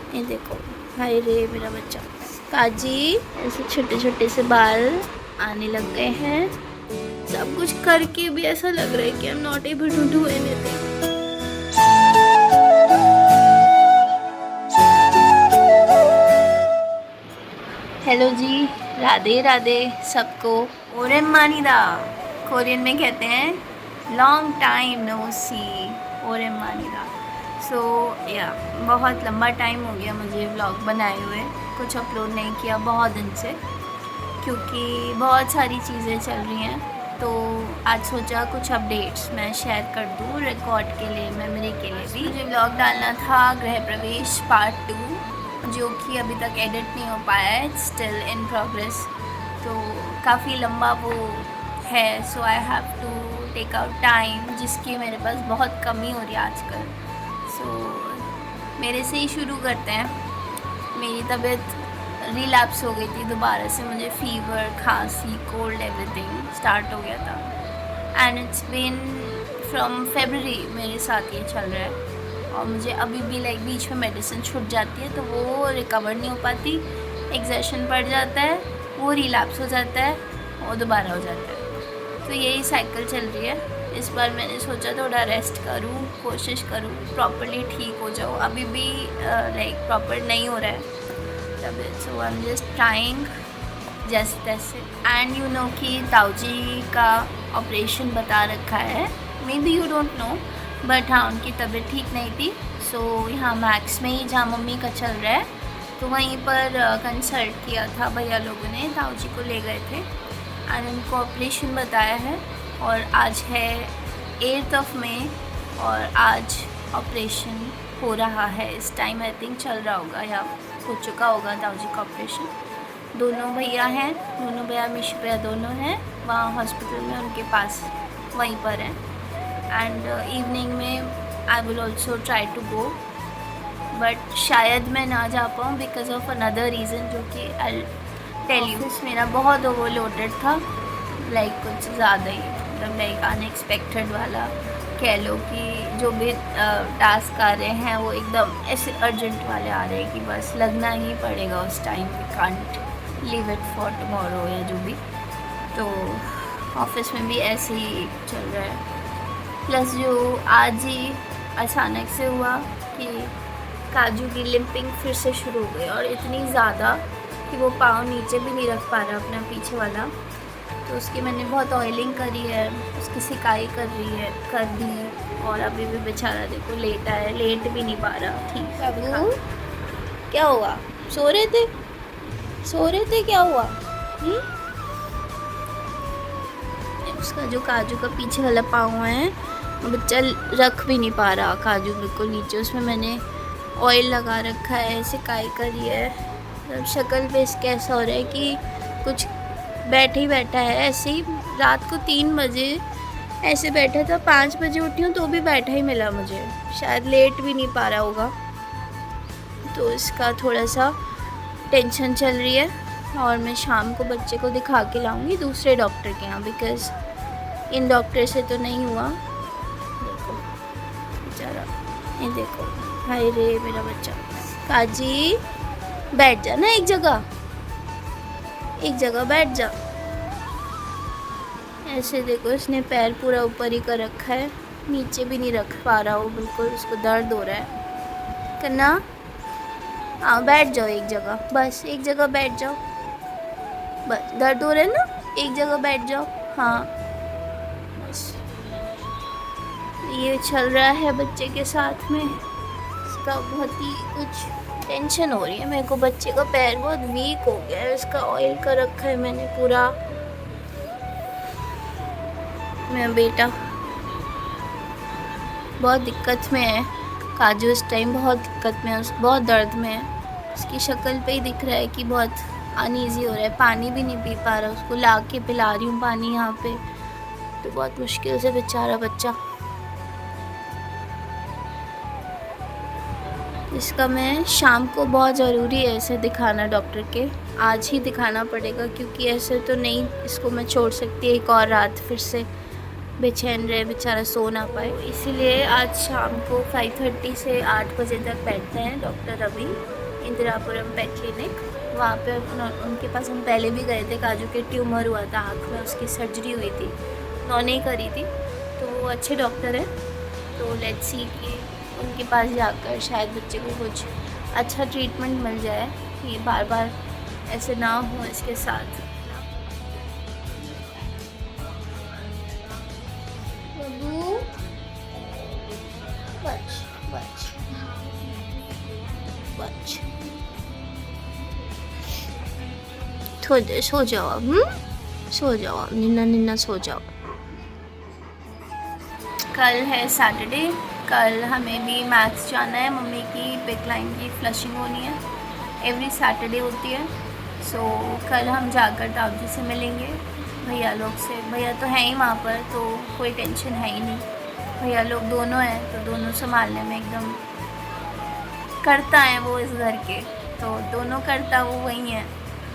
ये देखो, हाय रे मेरा बच्चा काजी। ऐसे छोटे छोटे से बाल आने लग गए हैं। सब कुछ करके भी ऐसा लग रहा है कि I am not able to do anything. Hello ji, Radhe Radhe सबको। ओरेन मानिदा कोरियन में कहते हैं लॉन्ग टाइम नो सी। ओरेन मानिदा। सो या बहुत लंबा टाइम हो गया मुझे व्लॉग बनाए हुए, कुछ अपलोड नहीं किया बहुत दिन से, क्योंकि बहुत सारी चीज़ें चल रही हैं। तो आज सोचा कुछ अपडेट्स मैं शेयर कर दूँ रिकॉर्ड के लिए, मेमोरी के लिए भी। मुझे व्लॉग डालना था गृह प्रवेश पार्ट 2, जो कि अभी तक एडिट नहीं हो पाया है, इट्स स्टिल इन प्रोग्रेस। तो काफ़ी लंबा वो है, so I have to take out time, जिसकी मेरे पास बहुत कमी हो रही है आजकल। सो मेरे से ही शुरू करते हैं। मेरी तबीयत रिलैप्स हो गई थी दोबारा से, मुझे फीवर, खांसी, कोल्ड, एवरीथिंग स्टार्ट हो गया था। एंड इट्स बीन फ्रॉम फरवरी मेरे साथ ये चल रहा है। और मुझे अभी भी लाइक बीच में मेडिसिन छूट जाती है तो वो रिकवर नहीं हो पाती, एग्जर्शन पड़ जाता है, वो रिलैप्स हो जाता है और दोबारा हो जाता है। तो यही साइकिल चल रही है। इस बार मैंने सोचा थोड़ा रेस्ट करूँ, कोशिश करूँ प्रॉपरली ठीक हो जाऊँ। अभी भी लाइक प्रॉपर नहीं हो रहा है तबीयत, सो आई एम जस्ट ट्राइंग जैसे तैसे। एंड यू नो कि ताऊजी का ऑपरेशन बता रखा है, may be you don't know, but हाँ उनकी तबीयत ठीक नहीं थी। सो यहाँ मैक्स में ही जहाँ मम्मी का चल रहा है, तो वहीं पर कंसल्ट किया था भैया लोगों ने, ताऊजी को ले गए थे एंड उनको ऑपरेशन बताया है। और आज है 8 मई और आज ऑपरेशन हो रहा है। इस टाइम आई थिंक चल रहा होगा या हो चुका होगा ताऊजी का ऑपरेशन। दोनों भैया हैं, दोनों भैया मिश भैया दोनों हैं वहाँ हॉस्पिटल में, उनके पास वहीं पर हैं। एंड इवनिंग में I will also try to go, but शायद मैं ना जा पाऊँ बिकॉज ऑफ अनदर रीज़न, जो कि आई टेल यू। मेरा बहुत ओवरलोडेड था, लाइक कुछ ज़्यादा ही, मतलब लाइक अनएक्सपेक्टेड वाला कह लो, कि जो भी टास्क आ रहे हैं वो एकदम ऐसे अर्जेंट वाले आ रहे हैं कि बस लगना ही पड़ेगा उस time, we can't leave it for tomorrow या जो भी। तो ऑफिस में भी ऐसे ही चल रहा है। प्लस जो आज ही अचानक से हुआ कि काजू की लिम्पिंग फिर से शुरू हो गई, और इतनी ज़्यादा कि वो पाँव नीचे भी नहीं रख पा रहा अपना पीछे वाला। तो उसकी मैंने बहुत ऑयलिंग करी है, उसकी सिकाई कर दी, और अभी भी बेचारा देखो लेटा है, लेट भी नहीं पा रहा ठीक है। क्या हुआ? सो रहे थे क्या हुआ? उसका जो काजू का पीछे वाला पाँव है, बच्चा रख भी नहीं पा रहा काजू बिल्कुल नीचे। उसमें मैंने ऑयल लगा रखा है, सिकाई करी है। मतलब शक्ल पे इसके ऐसा हो रहा है कि कुछ बैठे ही बैठा है ऐसे ही। रात को 3 बजे ऐसे बैठा था, 5 बजे उठी हूँ तो भी बैठा ही मिला मुझे, शायद लेट भी नहीं पा रहा होगा। तो इसका थोड़ा सा टेंशन चल रही है, और मैं शाम को बच्चे को दिखा के लाऊंगी दूसरे डॉक्टर के यहाँ, बिकॉज़ इन डॉक्टर से तो नहीं हुआ। देखो बेचारा, ये देखो, हाय रे मेरा बच्चा काजी। बैठ जा ना एक जगह बैठ जा। ऐसे देखो, इसने पैर पूरा ऊपर ही कर रखा है, नीचे भी नहीं रख पा रहा वो बिल्कुल, उसको दर्द हो रहा है। करना, हाँ बैठ जाओ एक जगह, बस एक जगह बैठ जाओ, बस दर्द हो रहा है ना, एक जगह बैठ जाओ, हाँ बस। ये चल रहा है बच्चे के साथ में, इसका बहुत ही कुछ टेंशन हो रही है मेरे को। बच्चे का पैर बहुत वीक हो गया है, इसका ऑयल कर रखा है मैंने पूरा। मेरा बेटा बहुत दिक्कत में है, काजू इस टाइम बहुत दिक्कत में है, बहुत दर्द में है। उसकी शक्ल पे ही दिख रहा है कि बहुत अनईजी हो रहा है, पानी भी नहीं पी पा रहा। उसको ला के पिला रही हूँ पानी यहाँ पे, तो बहुत मुश्किल से बेचारा बच्चा। इसका मैं शाम को, बहुत ज़रूरी है इसे दिखाना डॉक्टर के, आज ही दिखाना पड़ेगा, क्योंकि ऐसे तो नहीं इसको मैं छोड़ सकती एक और रात फिर से। बेचैन रहे, बेचारा सो ना पाए। इसीलिए आज शाम को 5:30 से 8 बजे तक बैठते हैं doctor Ravi, Indirapuram pet clinic. वहाँ पे उनके पास हम पहले भी गए थे। काजू के ट्यूमर हुआ था आँख में, उसकी सर्जरी हुई थी, उन्होंने ही करी थी। तो वो अच्छे डॉक्टर हैं, तो लेट्स सी कि उनके पास जाकर शायद बच्चे को कुछ अच्छा ट्रीटमेंट मिल जाए, कि बार बार ऐसे ना हो इसके साथ। सो जाओ अब, सो जाओ अब, निन्ना निन्ना सो जाओ। कल है सैटरडे, कल हमें भी मैथ्स जाना है। मम्मी की पिक लाइन की फ्लशिंग होनी है, एवरी सैटरडे होती है। सो कल हम जाकर ताऊजी से मिलेंगे, भैया लोग से। भैया तो हैं ही वहाँ पर, तो कोई टेंशन है ही नहीं। भैया लोग दोनों हैं, तो दोनों संभालने में एकदम करता है वो इस घर के, तो दोनों करता वो वही है,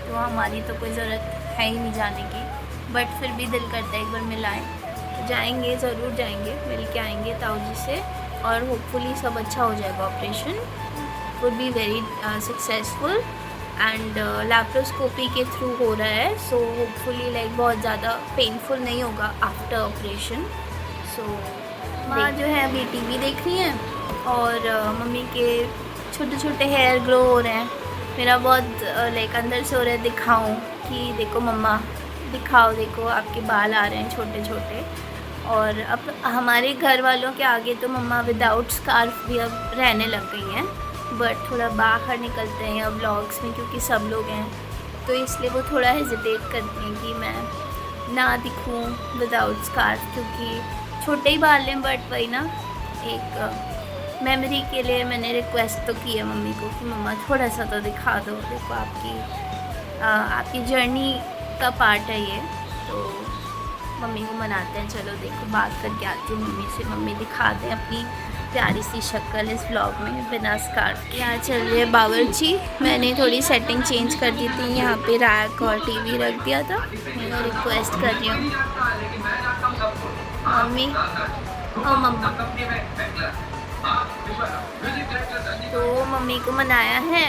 तो हमारी तो कोई ज़रूरत है ही नहीं जाने की। बट फिर भी दिल करता है एक बार मिलाएं, तो जाएंगे, ज़रूर जाएंगे, मिल के आएंगे ताऊजी से। और होपफुली सब अच्छा हो जाएगा, operation would be very successful and laparoscopy के थ्रू हो रहा है। सो होपफुली लाइक बहुत ज़्यादा पेनफुल नहीं होगा आफ्टर ऑपरेशन। सो माँ जो है अभी टीवी देख रही हैं, और मम्मी के छोटे छोटे हेयर ग्रो हो रहे हैं। मेरा बहुत लाइक अंदर से हो रहा है दिखाऊं कि देखो मम्मा, दिखाओ, देखो आपके बाल आ रहे हैं छोटे छोटे। और अब हमारे घर वालों के आगे तो मम्मा विदाउट स्कार्फ भी अब रहने लग गई हैं, बट थोड़ा बाहर निकलते हैं अब व्लॉग्स में, क्योंकि सब लोग हैं, तो इसलिए वो थोड़ा हेजिटेट करती हैं कि मैं ना दिखूं विदाउट स्कार्फ, क्योंकि छोटे ही बाल हैं। बट वही ना, एक मेमोरी के लिए मैंने रिक्वेस्ट तो की है मम्मी को कि मम्मा थोड़ा सा तो दिखा दो, देखो आपकी जर्नी का पार्ट है ये। तो मम्मी को मनाते हैं, चलो देखो बात करके आती हूँ मम्मी से, मम्मी दिखा दें अपनी प्यारी सी शक्ल इस व्लॉग में बिना स्कार्फ के। यहाँ चल रही है बावर्ची, मैंने थोड़ी सेटिंग चेंज कर दी थी, यहाँ पे रैक और टीवी रख दिया था। मैं रिक्वेस्ट कर रही हूँ मम्मी, ओ मम्मा, तो मम्मी को मनाया है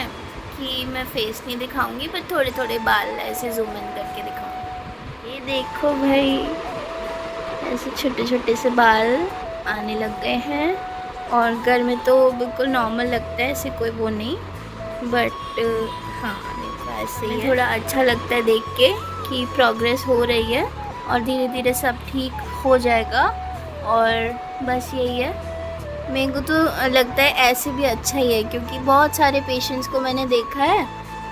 कि मैं फेस नहीं दिखाऊंगी, पर थोड़े थोड़े बाल ऐसे जूम इन करके दिखाऊंगी। ये देखो भाई, ऐसे छोटे छोटे से बाल आने लग गए हैं, और घर में तो बिल्कुल नॉर्मल लगता है, ऐसे कोई वो नहीं। बट हाँ देखो ऐसे ही थोड़ा अच्छा लगता है देख के कि प्रोग्रेस हो रही है, और धीरे धीरे सब ठीक हो जाएगा। और बस यही है, मेरे को तो लगता है ऐसे भी अच्छा ही है, क्योंकि बहुत सारे पेशेंट्स को मैंने देखा है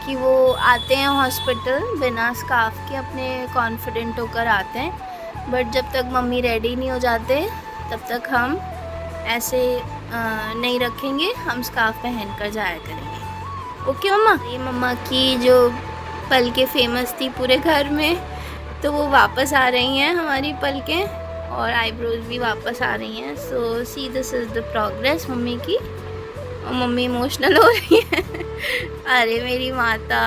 कि वो आते हैं हॉस्पिटल बिना स्कार्फ के, अपने कॉन्फिडेंट होकर आते हैं। बट जब तक मम्मी रेडी नहीं हो जाते तब तक हम ऐसे नहीं रखेंगे, हम स्कार्फ पहन कर जाया करेंगे। ओके मम्मा। ये मम्मा की जो पल के फेमस थी पूरे घर में, तो वो वापस आ रही हैं हमारी पलकें, और आईब्रोज भी वापस आ रही हैं। So see this is the progress mummy की। और मम्मी इमोशनल हो रही है अरे मेरी माता,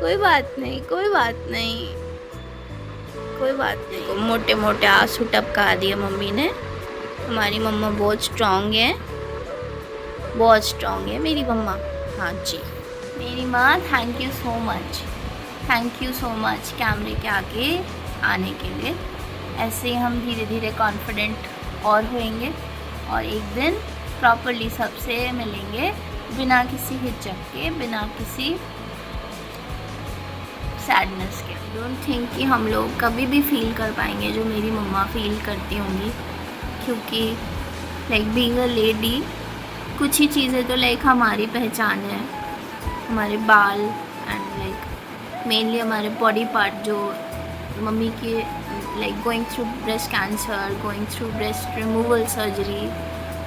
कोई बात नहीं, कोई बात नहीं, कोई बात नहीं। मोटे मोटे आंसू टपका दिए मम्मी ने। हमारी मम्मा बहुत स्ट्रॉन्ग है, बहुत स्ट्रॉन्ग है मेरी मम्मा। हाँ जी मेरी माँ, thank you so much, thank you so much कैमरे के आगे आने के लिए। ऐसे ही हम धीरे धीरे कॉन्फिडेंट और होएंगे, और एक दिन प्रॉपरली सबसे मिलेंगे बिना किसी हिचक के, बिना किसी सैडनेस के। डोंट थिंक कि हम लोग कभी भी फील कर पाएंगे जो मेरी मम्मा फील करती होंगी, क्योंकि लाइक बीइंग अ लेडी, कुछ ही चीज़ें तो लाइक हमारी पहचान है, हमारे बाल एंड लाइक मेनली हमारे बॉडी पार्ट जो मम्मी के, like going through breast cancer, going through breast removal surgery,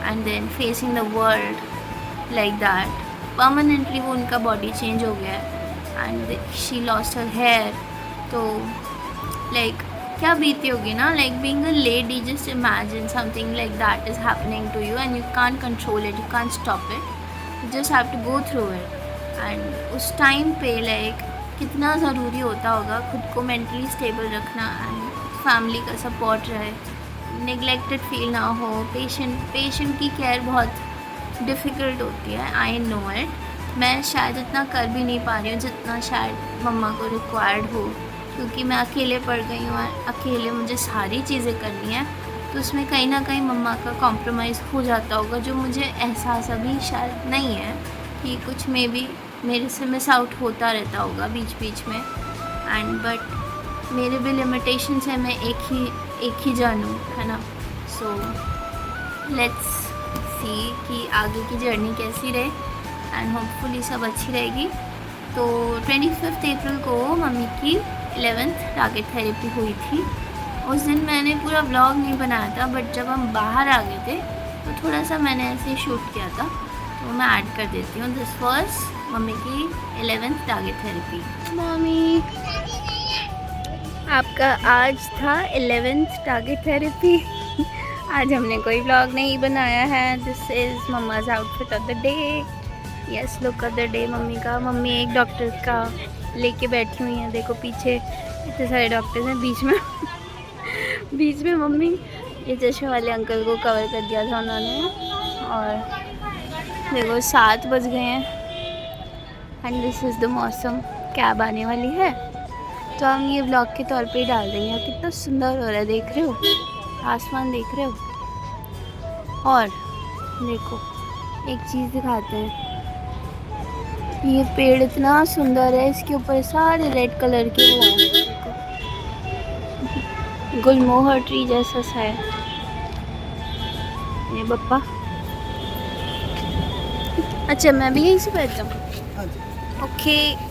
and then facing the world like that. Permanently वो उनका body change हो गया है, and she lost her hair. तो like क्या बीती होगी ना, like being a lady, just imagine something like that is happening to you and you can't control it, you can't stop it, you just have to go through it. And उस time पे like कितना ज़रूरी होता होगा खुद को mentally stable रखना, and family का सपोर्ट रहे, नेग्लेक्टेड फील ना हो। पेशेंट की केयर बहुत डिफ़िकल्ट होती है, आई नो इट। मैं शायद इतना कर भी नहीं पा रही हूँ जितना शायद मम्मा को रिक्वायर्ड हो, क्योंकि मैं अकेले पड़ गई हूँ और अकेले मुझे सारी चीज़ें करनी है, तो उसमें कहीं ना कहीं मम्मा का कॉम्प्रोमाइज़ हो जाता होगा, जो मुझे एहसास अभी शायद नहीं है कि कुछ मे बी मेरे से मिस आउट होता रहता होगा बीच बीच में। एंड बट मेरे भी लिमिटेशंस है, मैं एक ही जानूँ, है ना। सो लेट्स सी कि आगे की जर्नी कैसी रहे, एंड होपफुली सब अच्छी रहेगी। तो 25 अप्रैल को मम्मी की 11th टारगेट थेरेपी हुई थी। उस दिन मैंने पूरा व्लॉग नहीं बनाया था, बट जब हम बाहर आ गए थे तो थोड़ा सा मैंने ऐसे शूट किया था, तो मैं ऐड कर देती हूँ। दिस वाज मम्मी की 11th टारगेट थेरेपी। मम्मी, आपका आज था 11th टारगेट थेरेपी। आज हमने कोई व्लॉग नहीं बनाया है। This is mamma's outfit of the day. Yes, look of the day mummy का। मम्मी एक डॉक्टर का लेके बैठी हुई हैं, देखो पीछे इतने सारे डॉक्टर्स हैं, बीच में मम्मी ये चश्मे वाले अंकल को कवर कर दिया था उन्होंने। और देखो 7 बज गए हैं एंड दिस इज़ द मौसम। कैब आने वाली है तो हम ये व्लॉग के तौर पे डाल देंगे। कितना सुंदर हो रहा है, देख रहे हो, आसमान देख रहे हो। और देखो एक चीज़ दिखाते हैं, ये पेड़ इतना सुंदर है, इसके ऊपर सारे रेड कलर के वो हैं, गुलमोहर ट्री जैसा सा है ये बप्पा। अच्छा, मैं भी यहीं से बैठ जाऊँ? ओके।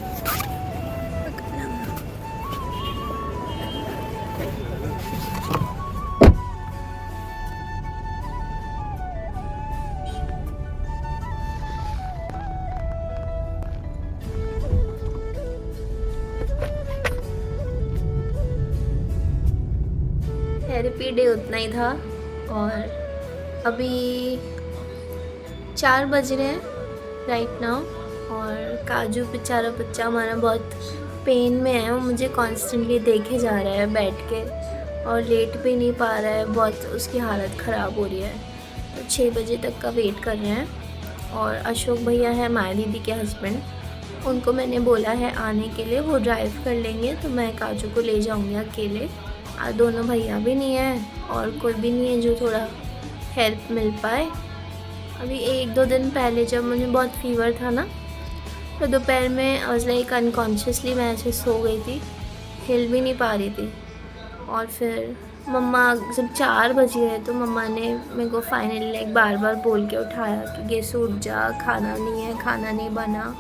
थेरेपी डे उतना ही था और अभी 4 बज रहे हैं राइट नाउ। और काजू बेचारा बच्चा हमारा बहुत पेन में है, वो मुझे कॉन्स्टेंटली देखे जा रहा है बैठ के, और लेट भी नहीं पा रहा है, बहुत उसकी हालत ख़राब हो रही है। तो 6 बजे तक का वेट कर रहे हैं। और अशोक भैया है माया दीदी के हस्बैंड, उनको मैंने बोला है आने के लिए, वो ड्राइव कर लेंगे, तो मैं काजू को ले जाऊँगी अकेले। दोनों भैया भी नहीं है और कोई भी नहीं है जो थोड़ा हेल्प मिल पाए। अभी 1-2 दिन पहले जब मुझे बहुत फीवर था ना, तो दोपहर में आई वाज लाइक अनकॉन्शियसली मैं ऐसे सो गई थी, हिल भी नहीं पा रही थी। और फिर मम्मा जब 4 बज गए तो मम्मा ने मेरे को फाइनली लाइक बार बार बोल के उठाया कि गेस उठ जा, खाना नहीं है, खाना नहीं बना।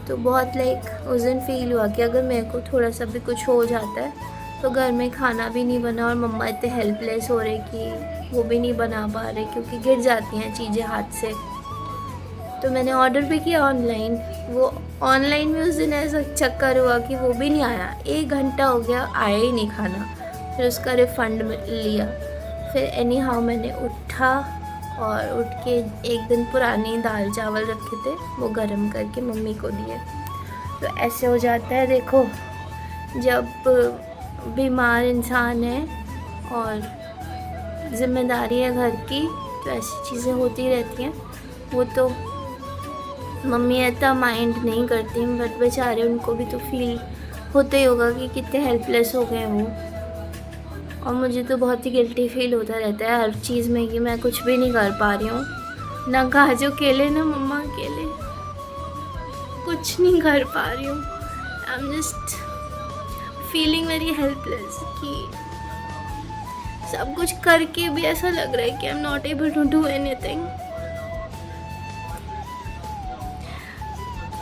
तो बहुत लाइक उस दिन फील हुआ कि अगर मेरे को थोड़ा सा भी कुछ हो जाता है तो घर में खाना भी नहीं बना, और मम्मा इतने हेल्पलेस हो रहे कि वो भी नहीं बना पा रहे क्योंकि गिर जाती हैं चीज़ें हाथ से। तो मैंने ऑर्डर भी किया ऑनलाइन, वो ऑनलाइन में उस दिन ऐसा चक्कर हुआ कि वो भी नहीं आया। 1 घंटा हो गया, आया ही नहीं खाना। फिर उसका रिफ़ंड लिया। फिर एनी हाउ मैंने उठा और उठ के 1 दिन पुरानी दाल चावल रखे थे, वो गर्म करके मम्मी को दिए। तो ऐसे हो जाता है, देखो जब बीमार इंसान है और ज़िम्मेदारी है घर की, तो ऐसी चीज़ें होती रहती हैं। वो तो मम्मी इतना माइंड नहीं करती, बट बेचारे उनको भी तो फील होता ही होगा कि कितने हेल्पलेस हो गए वो। और मुझे तो बहुत ही गिल्टी फील होता रहता है हर चीज़ में कि मैं कुछ भी नहीं कर पा रही हूँ, ना काजू अकेले ना मम्मा अकेले, कुछ नहीं कर पा रही हूँ। I am just feeling very helpless कि सब कुछ करके भी ऐसा लग रहा है कि I am not able to do anything.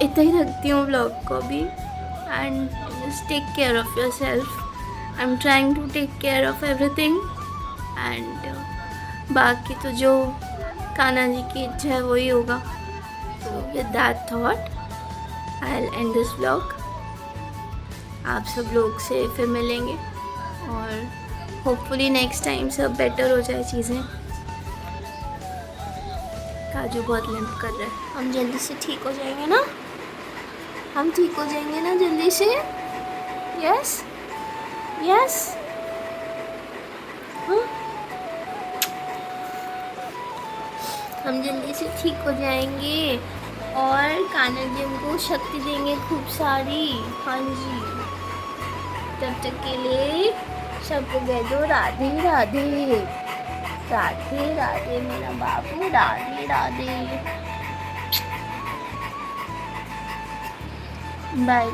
इतना ही रखती हूँ व्लॉग को अभी, and just take care of yourself. I am trying to take care of everything, and बाकी तो जो कान्हा जी की इच्छा है वही होगा। तो with that thought I will and this vlog. आप सब लोग से फिर मिलेंगे और होपफुली नेक्स्ट टाइम सब बेटर हो जाए चीज़ें। काजू बहुत लिम्प कर रहा है, हम जल्दी से ठीक हो जाएंगे ना, हम ठीक हो जाएंगे ना जल्दी से। यस यस, हाँ हम जल्दी से ठीक हो जाएंगे और कान्हा जी हमको शक्ति देंगे खूब सारी। हाँ जी, तब तक के लिए सबको कह दो राधे राधे। राधे राधे मेरा बाबू, राधे राधे। बाय।